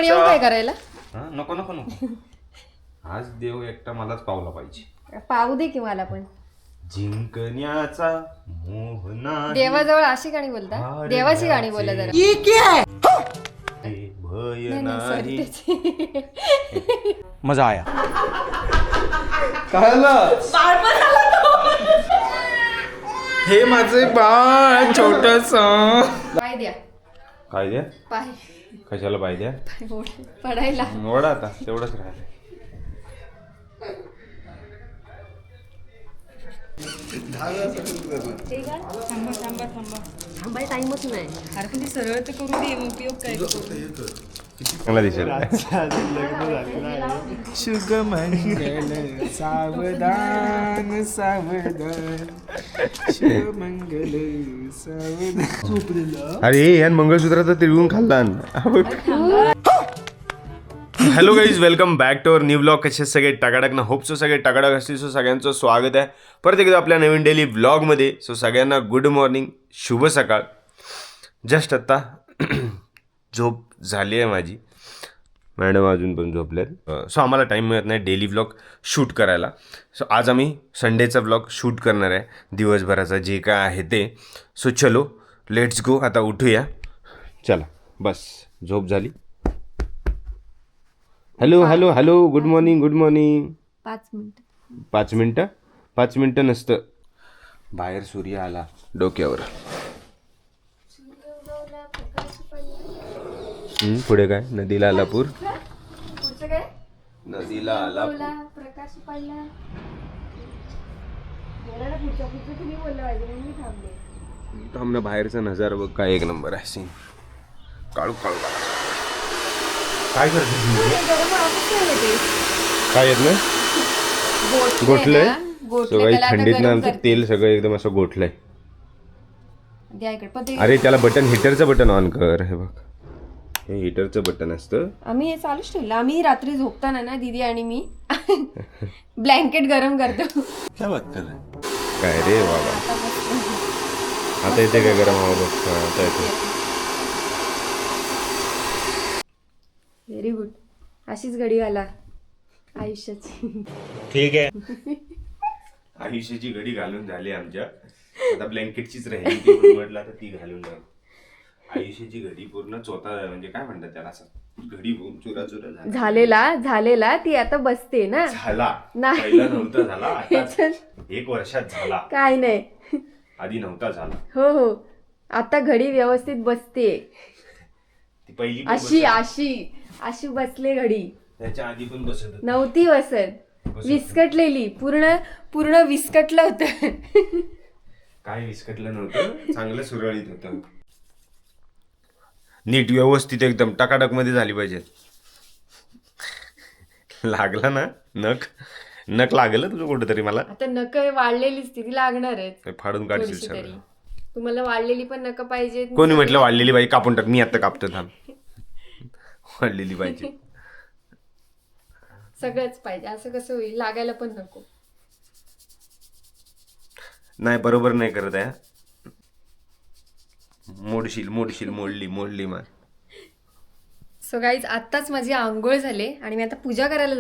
पण येऊ काय करायला? नको नको नको. आज देव एकटा मलाच पावला पाहिजे. पाहू दे की मला पण. जिंकण्याचा मोह नाही. देवाजवळ अशी गाणी बोलता, देवाची गाणी बोला जरा. भय नाही. मजा आया. कळलं? हे माझे बाळ छोटस. पाय द्या. काय द्या? पाय. कशाला पाय द्या? पडायला. वडा आता तेवढंच राहिले. थांबाय टाइमच नाही. अरे पण ती सरळ तर करू दे, मग उपयोग काय? चांगला दिसेल. शुभमंगल सावधान सावधान शुभमंगल सावधान. अरे यान मंगळसूत्राचं तिळगुळ खाल्ला. Hello guys, welcome back to our new vlog. कसे सगळे टकाटक ना? होप सो सगळे टकाटक असतील. सो सगळ्यांचं स्वागत आहे परत एकदा आपल्या नवीन डेली व्लॉगमध्ये. सो सगळ्यांना गुड मॉर्निंग, शुभ सकाळ. जस्ट आत्ता झोप झाली आहे माझी. मॅडम अजून पण झोपल्यात. सो आम्हाला टाईम मिळत नाही डेली व्लॉग शूट करायला. सो आज आम्ही संडेचा व्लॉग शूट करणार आहे, दिवसभराचा जे काय आहे ते. सो चलो लेट्स गो. आता उठूया. चला बस, झोप झाली. Hello hello hello, good morning good morning. 5 minute. 5 मिनटं? 5 मिनटं नसतं. बाहेर सूर्य आला डोक्यावर. पुढे काय? नदीला आला पूर. पुढचं काय? नदीला आला पूर. प्रकाश पडला. बोला ना, पुढचं तुम्ही बोलला पाहिजे, मी थांबले. थांबणं. बाहेरचा नजारा बघ, काय एक नंबर आहे. सीन काळू काळू काळू. काय करते? काय येत नाही? गोठलंय सगळं थंडीत ना. आमचं तेल सगळं एकदम असं गोठलंय. अरे त्याला बटन, हिटरचं बटन ऑन कर. हे बघ, हे हिटरचं बटन असतं. आम्ही हे चालूच ठेवलं. आम्ही रात्री झोपताना ना दीदी आणि मी ब्लँकेट गरम करतो. काय रे बाबा, आता येते काय गरम हवा? बघ आता येते. Very good. अशीच घडी घाला आयुष्याची. ठीक आहे. आयुष्याची घडी घालून झाली आमच्या. आता ब्लँकेटचीच राहिली ती. म्हटलं आता ती घालून जाऊ. आयुष्याची घडी पूर्ण चोथा, म्हणजे काय म्हणतात त्याला, असं घडी चुरा चुरा झालेला ती आता बसते ना. झाला नाही. पहिला नव्हता झाला, आता 1 वर्षात झाला. काय नाही, आधी नव्हता झाला. हो हो, आता घडी व्यवस्थित बसते. ती पहिली अशी बसले घडी. त्याच्या आधी पण बसत नव्हती बसत, विस्कटलेली. पूर्ण विस्कटलं होतं. काय विस्कटलं नव्हतं, चांगलं सुरळीत होतं. नीट व्यवस्थित एकदम टकाटक मध्ये झाली पाहिजे. लागला ना नख लागलं तुझं कुठेतरी. मला आता नख वाढलेली स्थिती लागणार आहे. फाडून काढशील सगळं. तुम्हाला वाढलेली पण नख पाहिजे. कोणी म्हटलं वाढलेली बाई? कापून टाक, मी आता कापतो. थांब. वाढलेली पाहिजे, सगळंच पाहिजे. असं कसं होईल? लागायला पण नको. नाही, बरोबर नाही करत आहे. मोडली मार. सो गाईज, आत्ताच माझी आंघोळ झाले आणि मी आता पूजा करायला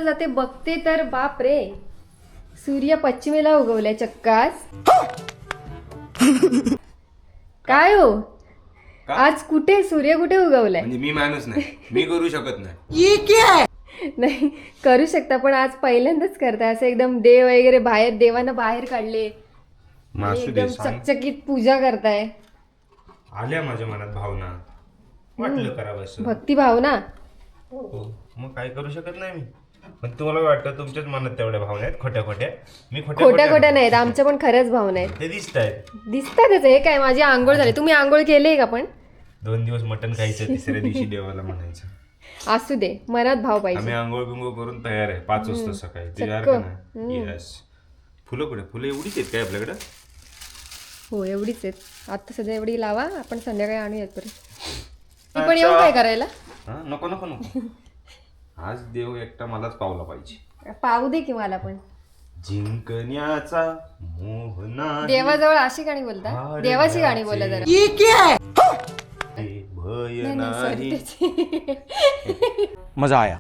जाते. बघते तर बाप रे, सूर्य पश्चिमेला उगवलाय चक्कास. काय हो, आज कुठे सूर्य कुठे उगवलाय? म्हणजे मी माणूस नाही, मी करू शकत नाही. नाही करू शकता, पण आज पहिल्यांदाच करताय असं एकदम. देव वगैरे बाहेर, देवांना बाहेर काढले, एकदम चकचकीत पूजा करताय. आल्या माझ्या मनात भावना, वाटलं करावं भक्ती भावना. मग काय करू शकत नाही मी. पण तुम्हाला वाटतं तुमच्याच मनात तेवढ्या भावना आहेत खोट्या? मी खोट्या नाहीत, आमच्या पण खरंच भावना आहेत. ते दिसतातच. हे काय, माझी आंघोळ झाली. तुम्ही आंघोळ केली का? पण 2 दिवस मटण खायचं, तिसऱ्या दिवशी देवाला म्हणायचं. असू दे, मनात भाव पाहिजे. आम्ही आंघोळ बिंगोळ करून तयार आहे 5 वाजता सकाळी. तयार का ना? येस. फुलं कुठे? फुलं एवढीच आहेत काय आपल्याकडे? हो, एवढीच आहेत. आता सध्या एवढी लावा, आपण संध्याकाळी आणूयात परत. ती पण येऊ काय करायला? नको नको नको. आज देव एकटा मलाच पावला पाहिजे. पाहू दे की मला पण. जिंकण्याचा मोह नाही. देवाजवळ अशी गाणी बोलता, देवाची गाणी बोला जरा. भय नाही, नाही. sorry, त्याची. मजा आया.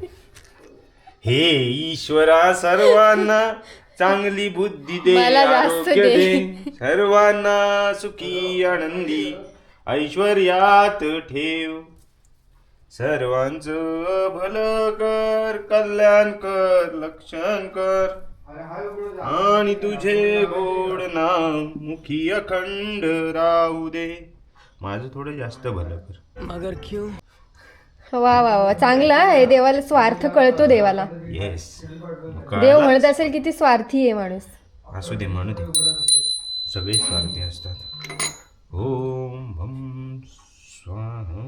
हे ईश्वरा सर्वांना चांगली बुद्धी दे, मला जास्त आरोग्य दे. दे, सर्वांना सुखी आनंदी ऐश्वर्यात ठेव, सर्वांचं भलं कर, कल्याण कर, लक्षण कर, आणि तुझे गोड नाम मुखी अखंड राहू दे. माझं थोडं जास्त भलं कर. वा वा वा, चांगला आहे. देवाला स्वार्थ कळतो देवाला. येस, देव म्हणत असेल किती स्वार्थी आहे माणूस. असू दे, म्हणू दे, सगळे स्वार्थी असतात. ओम भम स्वाहा.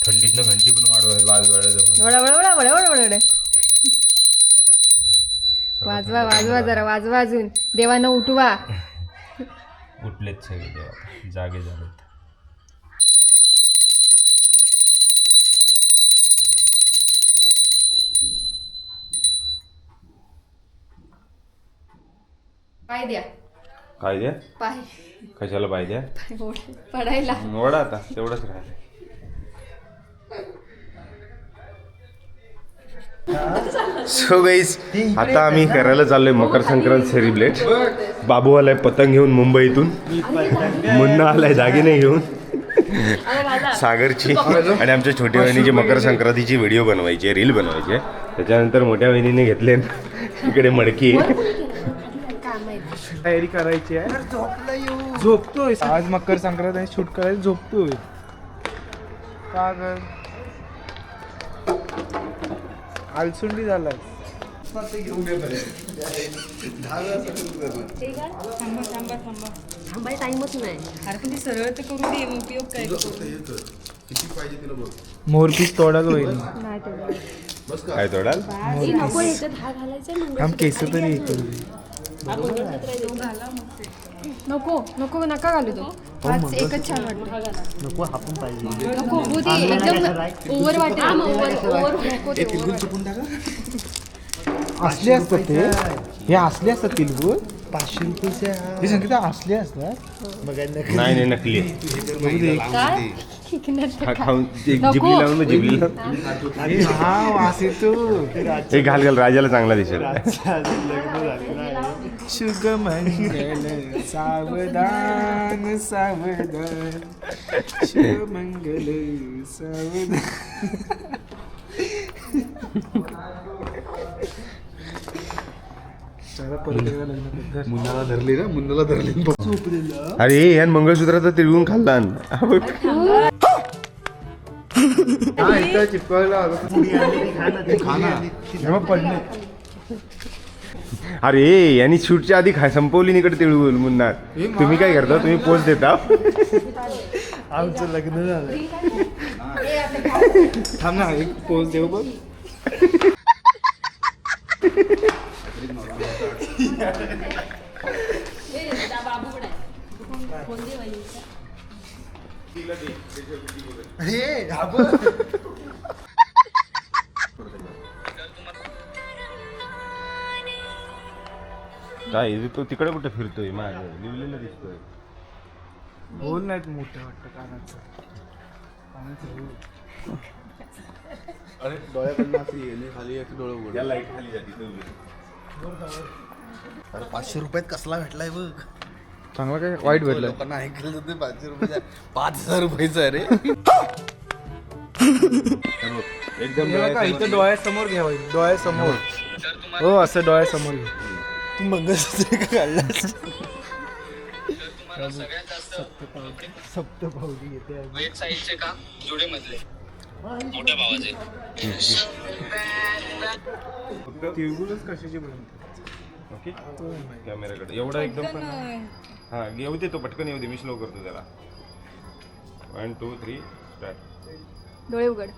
थंडीतनं घंटी पण वाजवायला जमत. वडा वडा वडा वडा वडा वडा. वाजवा वाजवा, जरा वाजवा अजून. देवानं उठवा. उठलेत सगळे देवा, जागे झालेत. पाय द्या. काय द्या? पाय कशाला पाय द्या? पडायला. वडा आता तेवढंच राहिले. सो गाईज, आता आम्ही करायला चाललोय मकर संक्रांत सेलिब्रेट. बाबू आलाय पतंग घेऊन मुंबईतून, मुन्ना आलाय दागिने घेऊन, सागरची आणि आमच्या छोट्या बहिणीची मकर संक्रांतीची व्हिडिओ बनवायची आहे, रील बनवायची आहे. त्याच्यानंतर मोठ्या बहिणीने घेतले इकडे मडकी आहे. तयारी करायची आहे. झोपतोय आज मकर संक्रांत आहे, शूट करायला झोपतोय. का ग आलसुंडी झालाय. टाइमच नाही. सरळ तर करू दे, मग उपयोग काय. मोरपीस तोडाल होईल. काय तोडाल? आम केस तरी हे करू दे. नको नको, नका घालू तो. आज एकच छान वाटतं. नको हो ते एकदम ओव्हर वाटेल. ओव्हर नको ते over. असले असतात ते, हे असले असतात तिलगुळ. 500 रुपयाचे हे संगीता असले असतात. नाही नाही, नकली आहे. हा, खाऊन एक जिबली लावून ना, जिबली लावून. हा वास येतो. हे घाल घाल, राजाला चांगला दिसेल. शुभ मंगल सावधान सावधान, शुभ मंगल सावधान. मुन्नाला धरली ना, मुन्नाला धरली. अरे यान मंगळसूत्राचा तिळगुळ खाल्ला. पडले. अरे यांनी शूटच्या आधी संपवली निकडे तिळगुळ. मुन्ना, तुम्ही काय करता? तुम्ही पोच देता. आमचं लग्न झालं. थांब ना, एक पोच देऊ बघ. काय तो तिकडे कुठे फिरतोय? माझं लिवलेलं दिसतोय. बोल नाहीत मोठं वाटतं कानाचं. अरे डोळ्याकडनं असं येणे खाली एक डोळे उघड. लाईट खाली जाते. अरे 500 रुपयात कसला भेटलाय बघ. चांगला काय वाईट भेटलं. लोकांना ऐकलं तर 500 रुपयाचा 5000 रुपयाचा आहे रे. एकदम इथं डोळ्यासमोर घ्यावं. डोळ्यासमोर. हो, असं डोळ्यासमोर घे. तू मंगळसूत्र का काढलास? सप्तपावली येते. तिळगुळच कशाची बनवतात? ओके, कॅमेराकडे एवढा एकदम पण. हा, येऊ दे तो, पटकन येऊ दे. मी स्लो करतो त्याला. 1 2 3 स्टार्ट. डोळे उघड.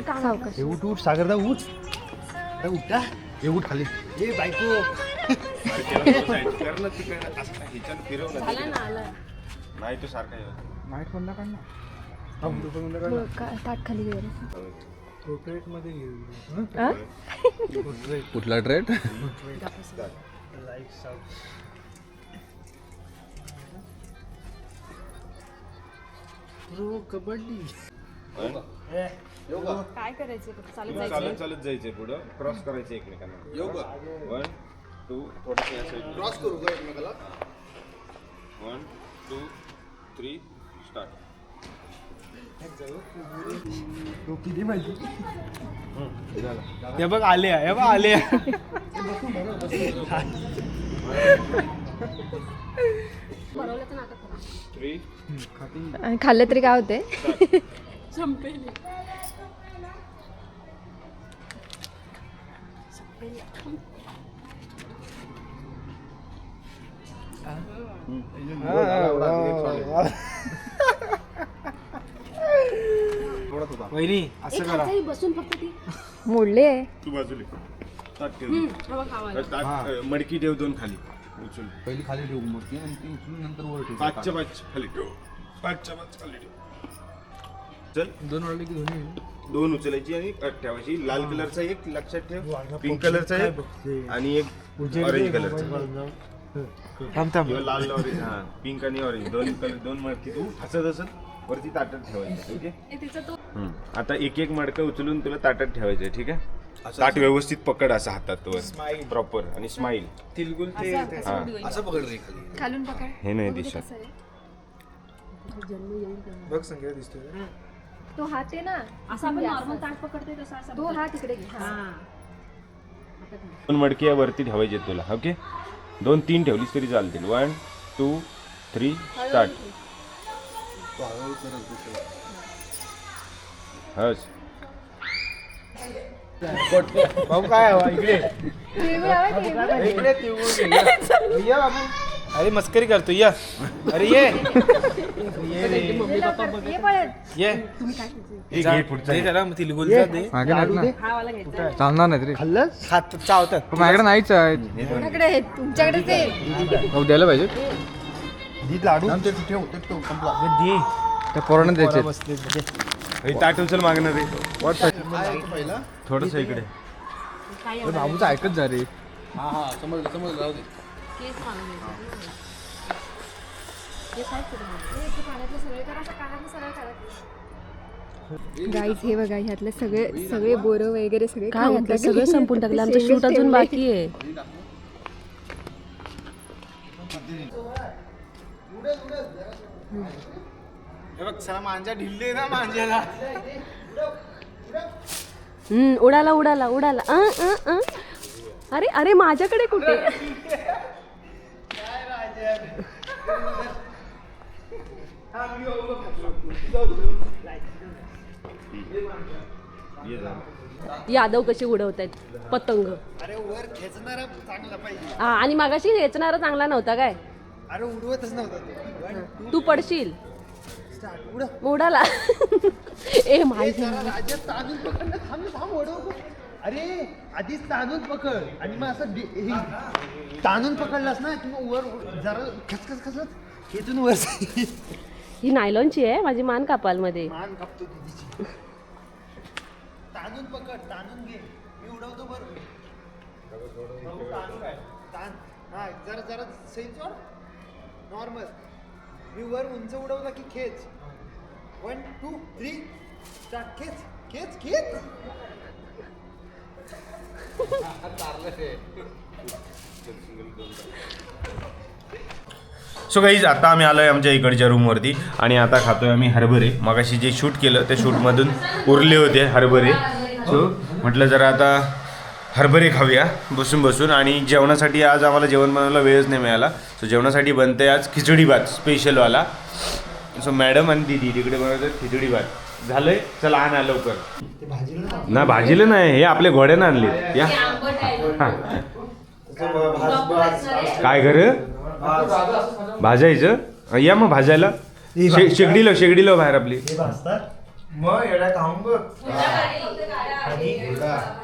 सावकाश. हे उठ उठ सागरदा उठ. अरे उठा. हे उठ खाली. ए बायको. नाही तो सारखा येऊ. नाईट बंद काढ ना. ताट खाली घे. पोर्ट्रेट मध्ये घेऊ. हा? कुठला ट्रेड कबड्डी. काय करायचं फक्त चालत जायचं. चालत चालत जायचंय पुढं क्रॉस करायचं एकमेकांना. 1 2 थोडं क्रॉस करू का एकमेकाला 1 2 3 स्टार्ट. किती माहिती. हे बघ आले हे बघ आले. 3 आणि खाल्लं तरी काय होते. वहिनी असं करा. मोडले. तू बाजूला ताट ठेव. ताट मडकी ठेव 2 खाली उचल. पहिली खाली ठेवू मग आणि ती उचलून नंतर वर ठेवू. 5च्या 5 खाली ठेव. 5च्या 5 खाली ठेव. चल 2 वाढले की दोन्ही 2 उचलायची आणि कट ठेवायची. लाल कलरचा एक लक्षात ठेव, पिंक कलरचा एक आणि एक ऑरेंज कलरचा. थांब थांब. किंवा लाल ऑरेंज. हा पिंक आणि ऑरेंज 2 कलर 2 मडकी तू हसत हसत वरती ताटात ठेवायचं. ओके. आता एक एक मडकं उचलून तुला ताटात ठेवायचं. ठीक आहे. ताट व्यवस्थित पकड असं हातात वर प्रॉपर आणि स्माइल. तिलगुल ते हा असं पकड रे खाली. खालून पकड. हे नाही दिसत. बघ संख्या दिसतोय. तो हात आहे ना असं आपण नॉर्मल ताट पकडते तसं असं तो हात इकडे घे. हा. 2 मडकी या वरती ठेवायचे तुला. ओके. 2 3 ठेवलीस तरी चालतील. 1 2 3 स्टार्ट. हस. भाऊ काय हवा इकडे तिळगुळ हवा, तिळगुळ. इकडे तिळगुळ ये बाबू. अरे मस्करी करतो या. अरे ये ये पळत. ये घे पुढचा. दे त्याला तिलगुलचा दे. मागे नाहीत ना. हा वाला घ्यायचा. चालणार नाहीत रे. खाल्लंच खात चावतात. माझ्याकडे नाहीच आहे. कोणाकडे आहे? तुमच्याकडे ते द्यायला पाहिजे. लाडू ते ठेव ते ठेव संपला. दे. त्या पोरांना द्यायचे. बसले हे ताट उचल मागणार रे. पहिला थोडस इकडे. बाबूचं ऐकत जा रे. हा हा समजलं समजलं राहू दे. केस मागून घ्यायचे. गाईज हे बघा ह्यातले सगळे सगळे बोरं वगैरे सगळे काय खाऊन म्हटलं टाकले. सगळं संपून टाकलं. आमचं शेंगच शूट अजून ठेवले. बाकी आहे. हे बघ सला मांजा ढिल्ले ना मांजाला. उडाला उडाला उडाला. अरे अरे माझ्याकडे कुठे. यादव कशी उडवत आहेत पतंग. अरे वर खेचणारा चांगला पाहिजे. हा आणि मागाशी वेचणारा चांगला नव्हता काय. अरे उडवतच नव्हता. तू पडशील. उडाला. ए माहिती राजा तांदूळ पकडलं. थांब थांब उडव. अरे आधीच तांदूळ पकड आणि मग असं तांदूळ पकडलास ना किंवा वर जरा खसखस खसत इथून वर ही नायलॉनची आहे. माझी मान कापाल मध्ये. मान कापतो तिची. तांदूळ पकड तांदूळ घे मी उडवतो बरोबर. हा जरा जरा सही सोड नॉर्मल. मी वर उंच उडवला की खेच. 1 2 3 स्टार्ट. खेच खेच खेच. सो गाईज आता आम्ही आलोय आमच्या इकडच्या रूमवरती आणि आता खातोय आम्ही हरभरे. मगाशी जे शूट केलं त्या शूटमधून उरले होते हरभरे. सो म्हटलं जरा आता हरभरे खाऊया बसून बसून. आणि जेवणासाठी आज आम्हाला जेवण बनवायला वेळच नाही मिळाला. सो जेवणासाठी बनते आज खिचडी भात स्पेशलवाला. सो मॅडम आणि दीदी तिकडे बनवतात खिचडी भात. झालंय चला आणा लवकर. ना भाजीला नाही हे आपल्या घोड्यानं आणले. या काय घर भाजायचं. या मग भाजायला. शेगडीला बाहेर आपली. मग एवढा खाऊन बघ.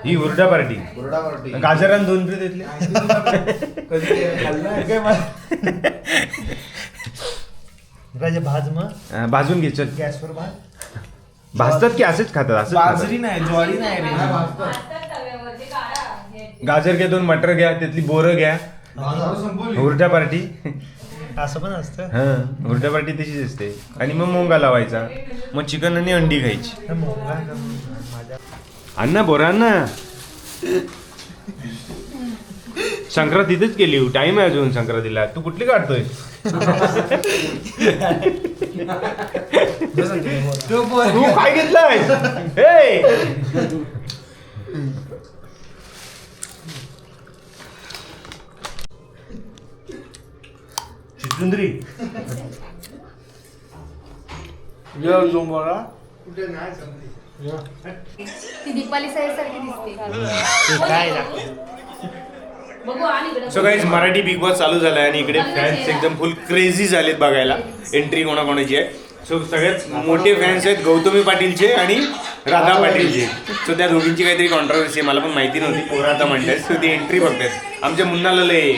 ही हुरडा पार्टी. गाजरान 2 प्लेट घेतले. भाज मग भाजून घे चल. गॅसवर भाज. भाजतात की असेच खातात? असंच बाजरी नाही, ज्वारी नाही रे. खातात. गाजर घ्या, 2 मटर घ्या, त्यातली बोरं घ्या. हुरडा पार्टी. असं पण असतं. हा, हुरडा पार्टी तशीच असते. आणि मग मोंगा लावायचा, मग चिकन आणि अंडी खायची. अण्णा बोरा अण्णा, संक्रांत तिथेच केली. टाइम आहे अजून संक्रांतीला. तू कुठली काढतोय? तू काय घेतलाय? चिचुंदरी ती दीपाली सारखी दिसते. So guys, Marathi big boss चालू झालाय आणि इकडे फॅन्स एकदम फुल क्रेझी झालेत बघायला एंट्री कोणाकोणाची आहे. सो सगळ्यात मोठे फॅन्स आहेत गौतमी पाटीलचे आणि राधा पाटीलचे. सो त्या दोघींची काहीतरी कॉन्ट्रोवर्सी आहे, मला पण माहिती नव्हती. पोरं आता म्हणतात. सो ती एंट्री बघतात. आमच्या मुन्नाला लय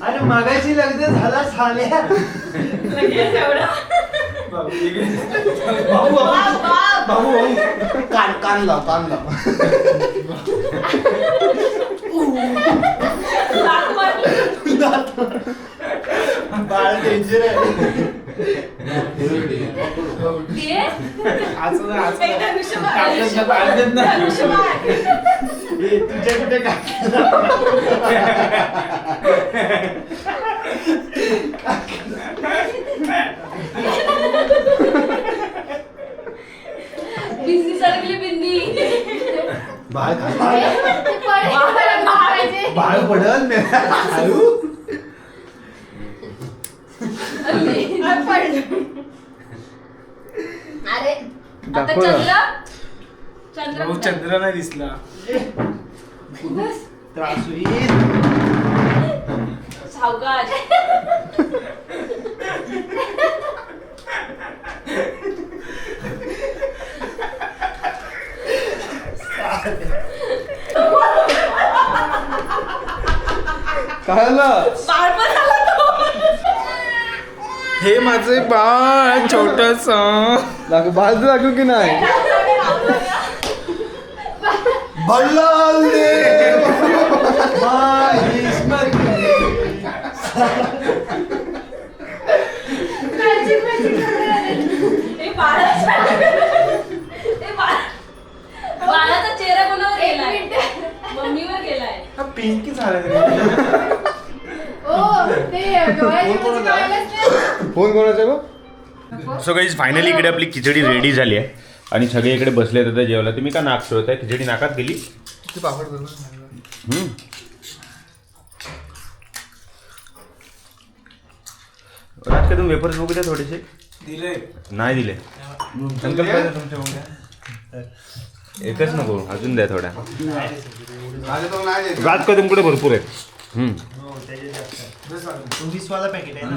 अरे मागायची लग्न झाला झाल्या. भाऊ कान लाव. बाळ डेंजर आहे. तुझ्या कुठे बाळ पडल. अरे चंद्र नाही दिसला. त्रास हे माझे बाळ छोटस बाळ लागू की नाही? बाळाचा चेहरा कोणावर गेलाय? मम्मीवर गेलाय. पिंकी झाला. फोन कोणाचा आहे? सो गाईज, फायनली इकडे आपली खिचडी रेडी झाली आहे आणि सगळे इकडे बसले तर जेवला. तुम्ही का नाक ठेवताय? खिचडी नाकात गेली. राज कदम वेफर्स बघू द्या थोडेसे. दिले नाही दिले. संकल्प आहे तुमच्या बघूया. एकच नको, अजून द्या थोड्या. राज कदम कुठे भरपूर आहेत. 20 वाला पॅकेट आहे ना.